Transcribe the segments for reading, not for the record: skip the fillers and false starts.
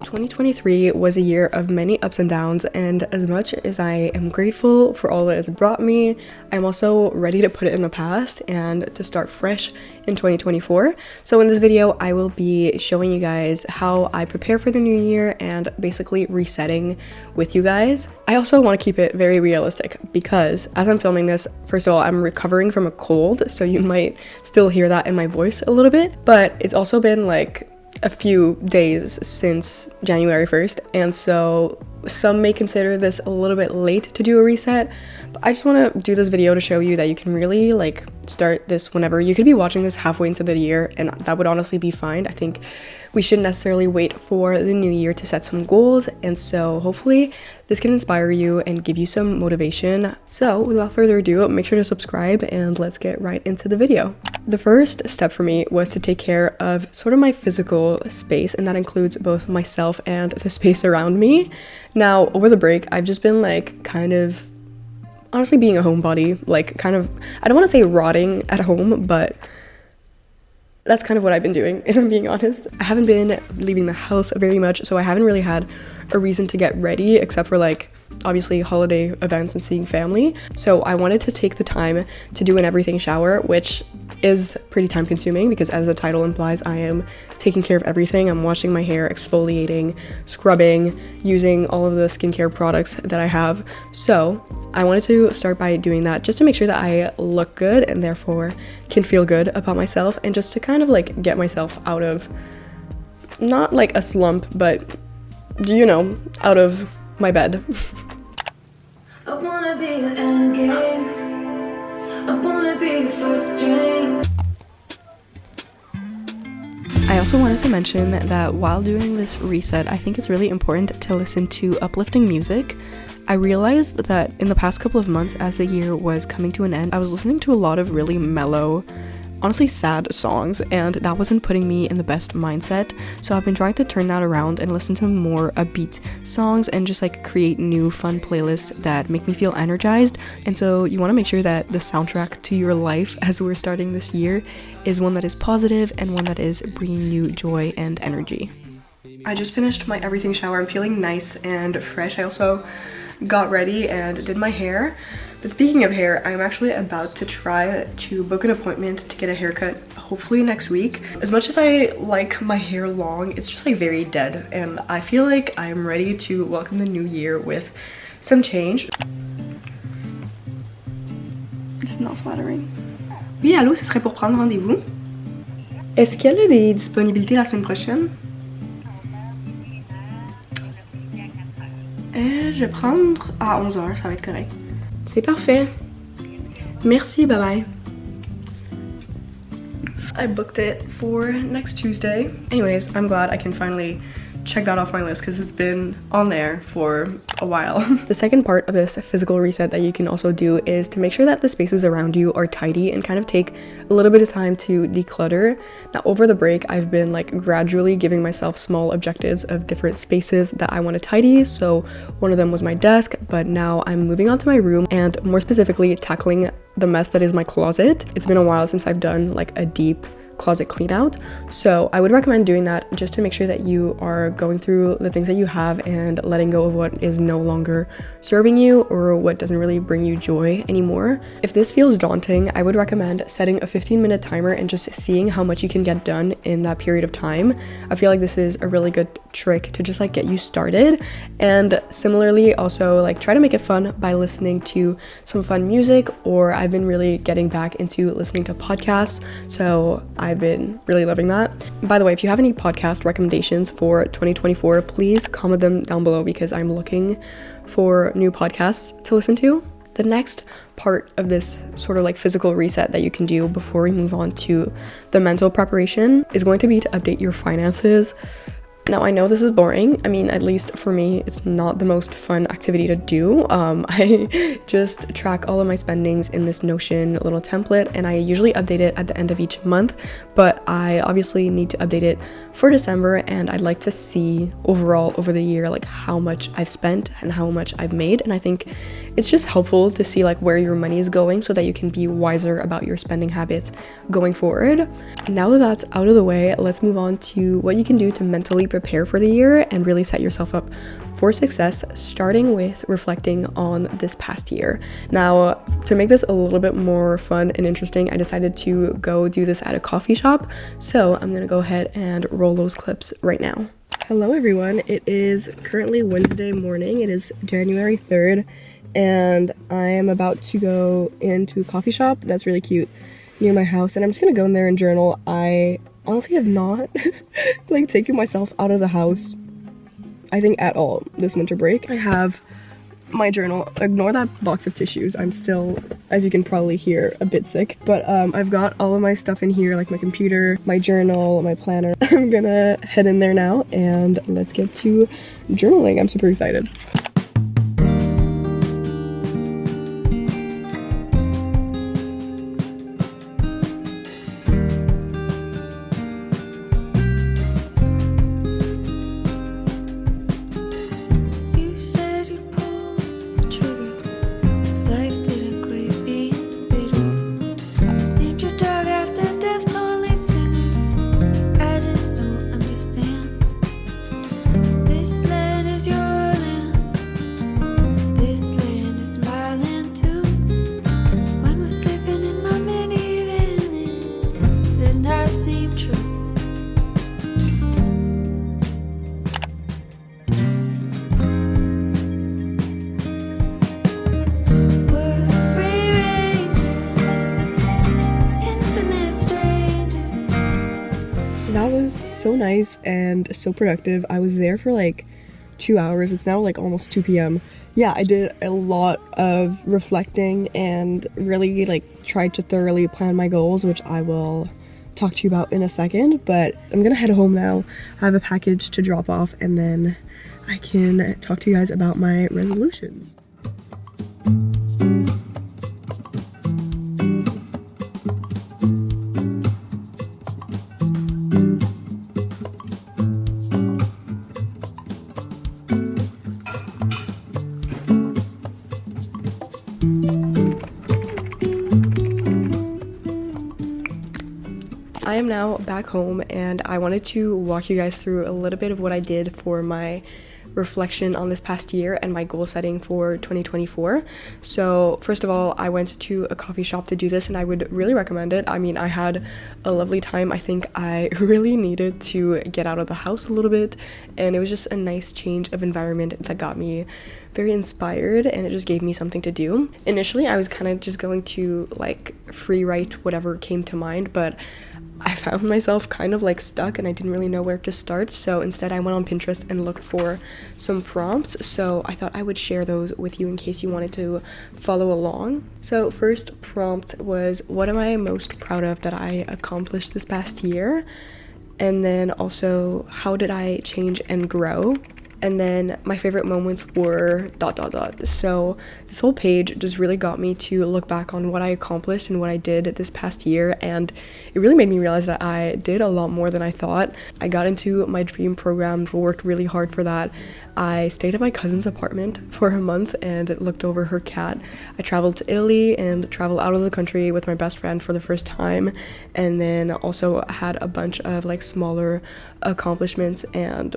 2023 was a year of many ups and downs, and as much as I am grateful for all that it's brought me, I'm also ready to put it in the past and to start fresh in 2024. So in this video, I will be showing you guys how I prepare for the new year and basically resetting with you guys. I also want to keep it very realistic because as I'm filming this, first of all, I'm recovering from a cold, so you might still hear that in my voice a little bit, but it's also been like a few days since January 1st, and so some may consider this a little bit late to do a reset, but I just want to do this video to show you that you can really like start this whenever. You could be watching this halfway into the year and that would honestly be fine. I think we shouldn't necessarily wait for the new year to set some goals, and so hopefully this can inspire you and give you some motivation. So without further ado, make sure to subscribe and let's get right into the video. The first step for me was to take care of sort of my physical space, and that includes both myself and the space around me. Now, over the break, I've just been like kind of honestly being a homebody, like kind of, I don't want to say rotting at home, but that's kind of what I've been doing, if I'm being honest. I haven't been leaving the house very much, so I haven't really had a reason to get ready except for like obviously holiday events and seeing family. So I wanted to take the time to do an everything shower, which is pretty time consuming because as the title implies, I am taking care of everything. I'm washing my hair, exfoliating, scrubbing, using all of the skincare products that I have. So I wanted to start by doing that just to make sure that I look good and therefore can feel good about myself, and just to kind of like get myself out of, not like a slump, but you know, out of my bed. I wanna be your end game. I wanna be your first string. I also wanted to mention that while doing this reset, I think it's really important to listen to uplifting music. I realized that in the past couple of months, as the year was coming to an end, I was listening to a lot of really mellow, honestly sad songs, and that wasn't putting me in the best mindset. So I've been trying to turn that around and listen to more upbeat songs and just like create new fun playlists that make me feel energized. And so you want to make sure that the soundtrack to your life as we're starting this year is one that is positive and one that is bringing you joy and energy. I just finished my everything shower. I'm feeling nice and fresh. I also got ready and did my hair. But speaking of hair, I'm actually about to try to book an appointment to get a haircut, hopefully next week. As much as I like my hair long, it's just like very dead, and I feel like I'm ready to welcome the new year with some change. It's not flattering. Oui, allô, ce serait pour prendre rendez-vous? Est-ce qu'il y a des disponibilités la semaine prochaine? Je vais prendre à 11h, ça va être correct. C'est parfait. Merci, bye bye. I booked it for next Tuesday. Anyways, I'm glad I can finally check that off my list because it's been on there for a while. The second part of this physical reset that you can also do is to make sure that the spaces around you are tidy and kind of take a little bit of time to declutter. Now, over the break, I've been like gradually giving myself small objectives of different spaces that I want to tidy. So one of them was my desk, but now I'm moving on to my room and more specifically tackling the mess that is my closet. It's been a while since I've done like a deep closet clean out, so I would recommend doing that just to make sure that you are going through the things that you have and letting go of what is no longer serving you or what doesn't really bring you joy anymore. If this feels daunting, I would recommend setting a 15-minute timer and just seeing how much you can get done in that period of time. I feel like this is a really good trick to just like get you started, and similarly also like try to make it fun by listening to some fun music, or I've been really getting back into listening to podcasts, so I've been really loving that. By the way, if you have any podcast recommendations for 2024, please comment them down below because I'm looking for new podcasts to listen to. The next part of this sort of like physical reset that you can do before we move on to the mental preparation is going to be to update your finances. Now, I know this is boring. I mean, at least for me, it's not the most fun activity to do. I just track all of my spendings in this Notion little template, and I usually update it at the end of each month, but I obviously need to update it for December, and I'd like to see overall over the year like how much I've spent and how much I've made. And I think it's just helpful to see like where your money is going so that you can be wiser about your spending habits going forward. Now that that's out of the way, let's move on to what you can do to mentally prepare for the year and really set yourself up for success, starting with reflecting on this past year. Now, to make this a little bit more fun and interesting, I decided to go do this at a coffee shop. So I'm gonna go ahead and roll those clips right now. Hello everyone, it is currently Wednesday morning. It is January 3rd and I am about to go into a coffee shop that's really cute near my house, and I'm just gonna go in there and journal. I honestly have not like taken myself out of the house, I think, at all this winter break. I have my journal. Ignore that box of tissues. I'm still, as you can probably hear, a bit sick, but I've got all of my stuff in here, like my computer, my journal, my planner. I'm gonna head in there now and let's get to journaling. I'm super excited. That was so nice and so productive. I was there for like 2 hours. It's now like almost 2 p.m. Yeah, I did a lot of reflecting and really like tried to thoroughly plan my goals, which I will talk to you about in a second. But I'm gonna head home now. I have a package to drop off and then I can talk to you guys about my resolutions. I am now back home and I wanted to walk you guys through a little bit of what I did for my reflection on this past year and my goal setting for 2024. So first of all, I went to a coffee shop to do this and I would really recommend it. I mean, I had a lovely time. I think I really needed to get out of the house a little bit, and it was just a nice change of environment that got me very inspired, and it just gave me something to do. Initially, I was kind of just going to like free write whatever came to mind, but I found myself kind of like stuck and I didn't really know where to start. So instead I went on Pinterest and looked for some prompts. So I thought I would share those with you in case you wanted to follow along. So first prompt was, what am I most proud of that I accomplished this past year? And then also, how did I change and grow? And then my favorite moments were ... So this whole page just really got me to look back on what I accomplished and what I did this past year, and it really made me realize that I did a lot more than I thought. I got into my dream program, worked really hard for that. I stayed at my cousin's apartment for a month and looked over her cat. I traveled to Italy and traveled out of the country with my best friend for the first time, and then also had a bunch of like smaller accomplishments and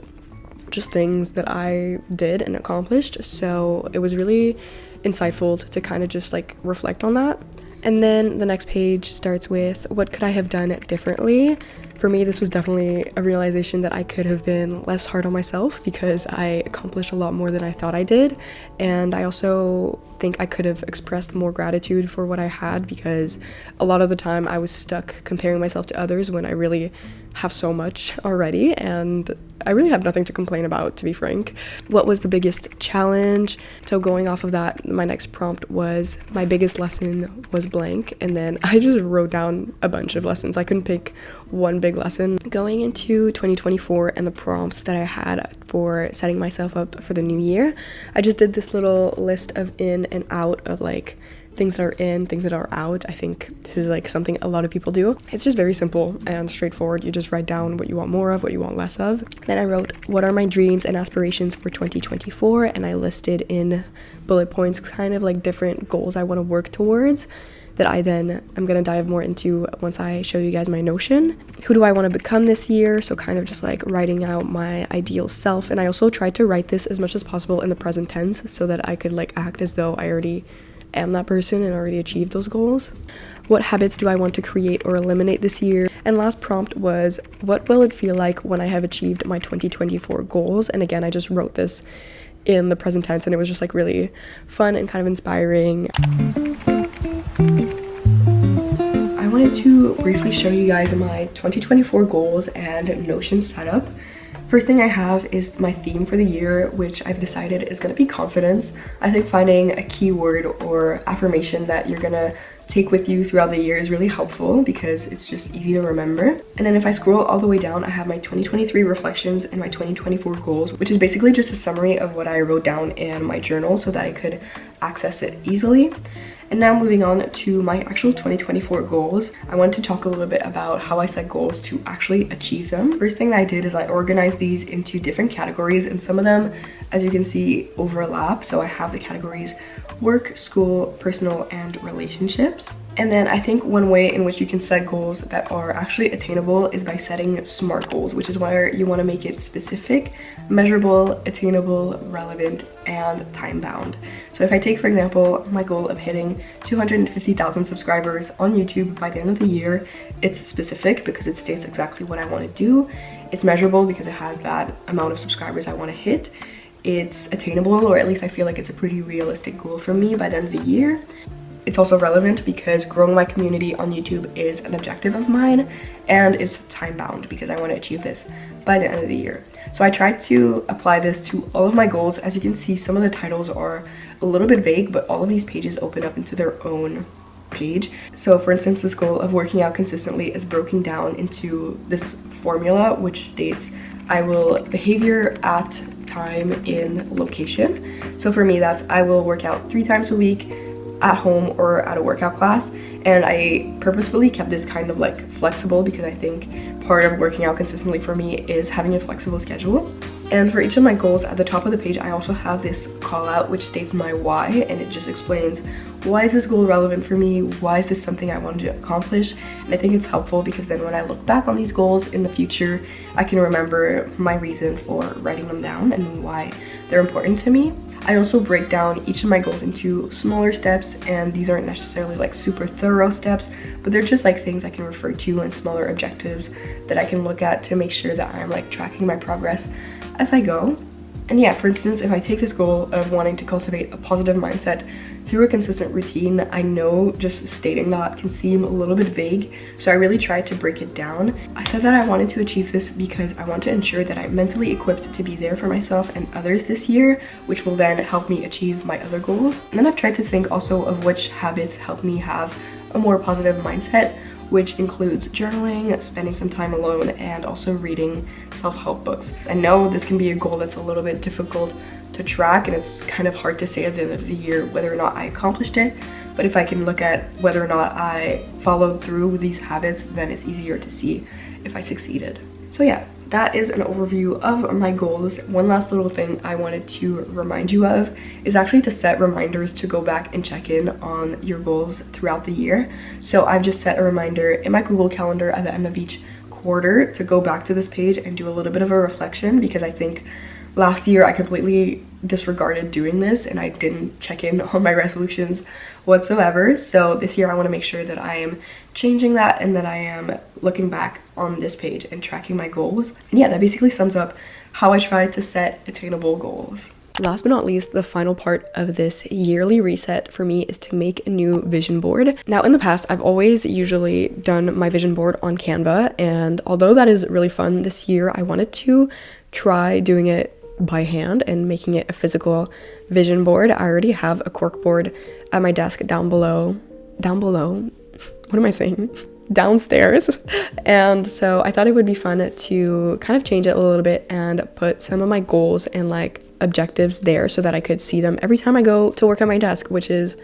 just things that I did and accomplished. So it was really insightful to kind of just like reflect on that. And then the next page starts with, what could I have done differently? For me, this was definitely a realization that I could have been less hard on myself because I accomplished a lot more than I thought I did. And I also think I could have expressed more gratitude for what I had, because a lot of the time I was stuck comparing myself to others when I really have so much already, and I really have nothing to complain about, to be frank. What was the biggest challenge? So going off of that, my next prompt was, my biggest lesson was blank, and then I just wrote down a bunch of lessons. I couldn't pick one big lesson. Going into 2024 and the prompts that I had for setting myself up for the new year, I just did this little list of in and out of like things that are in, things that are out. I think this is like something a lot of people do. It's just very simple and straightforward. You just write down what you want more of, what you want less of. Then I wrote, what are my dreams and aspirations for 2024? And I listed in bullet points kind of like different goals I want to work towards that I then am going to dive more into once I show you guys my Notion. Who do I want to become this year? So kind of just like writing out my ideal self. And I also tried to write this as much as possible in the present tense so that I could like act as though I already am that person and already achieved those goals. What habits do I want to create or eliminate this year? And last prompt was, what will it feel like when I have achieved my 2024 goals? And again, I just wrote this in the present tense and it was just like really fun and kind of inspiring. I wanted to briefly show you guys my 2024 goals and Notion setup. First thing I have is my theme for the year, which I've decided is going to be confidence. I think finding a keyword or affirmation that you're going to take with you throughout the year is really helpful because it's just easy to remember. And then if I scroll all the way down, I have my 2023 reflections and my 2024 goals, which is basically just a summary of what I wrote down in my journal so that I could access it easily. And now moving on to my actual 2024 goals, I want to talk a little bit about how I set goals to actually achieve them. First thing that I did is I organized these into different categories, and some of them, as you can see, overlap. So I have the categories work, school, personal, and relationships. And then I think one way in which you can set goals that are actually attainable is by setting SMART goals, which is where you want to make it specific, measurable, attainable, relevant, and time-bound. So if I take, for example, my goal of hitting 250,000 subscribers on YouTube by the end of the year, it's specific because it states exactly what I want to do. It's measurable because it has that amount of subscribers I want to hit. It's attainable, or at least I feel like it's a pretty realistic goal for me by the end of the year. It's also relevant because growing my community on YouTube is an objective of mine, and it's time bound because I want to achieve this by the end of the year. So I tried to apply this to all of my goals. As you can see, some of the titles are a little bit vague, but all of these pages open up into their own page. So for instance, this goal of working out consistently is broken down into this formula, which states I will behavior at time in location. So for me, that's I will work out 3 times a week at home or at a workout class. And I purposefully kept this kind of like flexible because I think part of working out consistently for me is having a flexible schedule. And for each of my goals at the top of the page, I also have this call out which states my why, and it just explains why is this goal relevant for me, why is this something I want to accomplish. And I think it's helpful because then when I look back on these goals in the future, I can remember my reason for writing them down and why they're important to me. I also break down each of my goals into smaller steps, and these aren't necessarily like super thorough steps, but they're just like things I can refer to and smaller objectives that I can look at to make sure that I'm like tracking my progress as I go. And yeah, for instance, if I take this goal of wanting to cultivate a positive mindset through a consistent routine, I know just stating that can seem a little bit vague, so I really tried to break it down. I said that I wanted to achieve this because I want to ensure that I'm mentally equipped to be there for myself and others this year, which will then help me achieve my other goals. And then I've tried to think also of which habits help me have a more positive mindset, which includes journaling, spending some time alone, and also reading self-help books. I know this can be a goal that's a little bit difficult to track, and it's kind of hard to say at the end of the year whether or not I accomplished it, but if I can look at whether or not I followed through with these habits, then it's easier to see if I succeeded. So yeah, that is an overview of my goals. One last little thing I wanted to remind you of is actually to set reminders to go back and check in on your goals throughout the year. So I've just set a reminder in my Google Calendar at the end of each quarter to go back to this page and do a little bit of a reflection, because I think last year I completely disregarded doing this and I didn't check in on my resolutions whatsoever. So this year I want to make sure that I am changing that and that I am looking back on this page and tracking my goals. And yeah, that basically sums up how I try to set attainable goals. Last but not least, the final part of this yearly reset for me is to make a new vision board. Now, in the past, I've always usually done my vision board on Canva, and although that is really fun, this year I wanted to try doing it by hand and making it a physical vision board. I already have a cork board at my desk down below, what am I saying? Downstairs. And so I thought it would be fun to kind of change it a little bit and put some of my goals and like objectives there so that I could see them every time I go to work at my desk, which is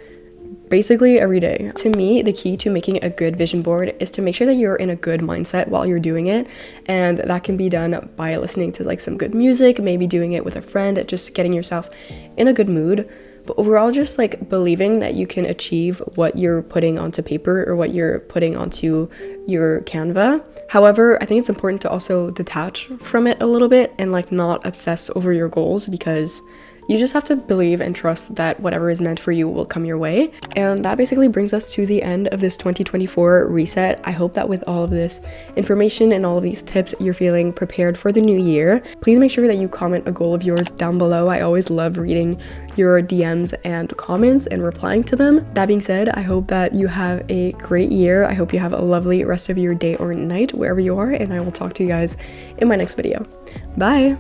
basically every day. To me, the key to making a good vision board is to make sure that you're in a good mindset while you're doing it, and that can be done by listening to like some good music, maybe doing it with a friend, just getting yourself in a good mood. But overall, just like believing that you can achieve what you're putting onto paper or what you're putting onto your Canva. However, I think it's important to also detach from it a little bit and like not obsess over your goals, because you just have to believe and trust that whatever is meant for you will come your way. And that basically brings us to the end of this 2024 reset. I hope that with all of this information and all of these tips, you're feeling prepared for the new year. Please make sure that you comment a goal of yours down below. I always love reading your DMs and comments and replying to them. That being said, I hope that you have a great year. I hope you have a lovely rest of your day or night wherever you are, and I will talk to you guys in my next video. Bye!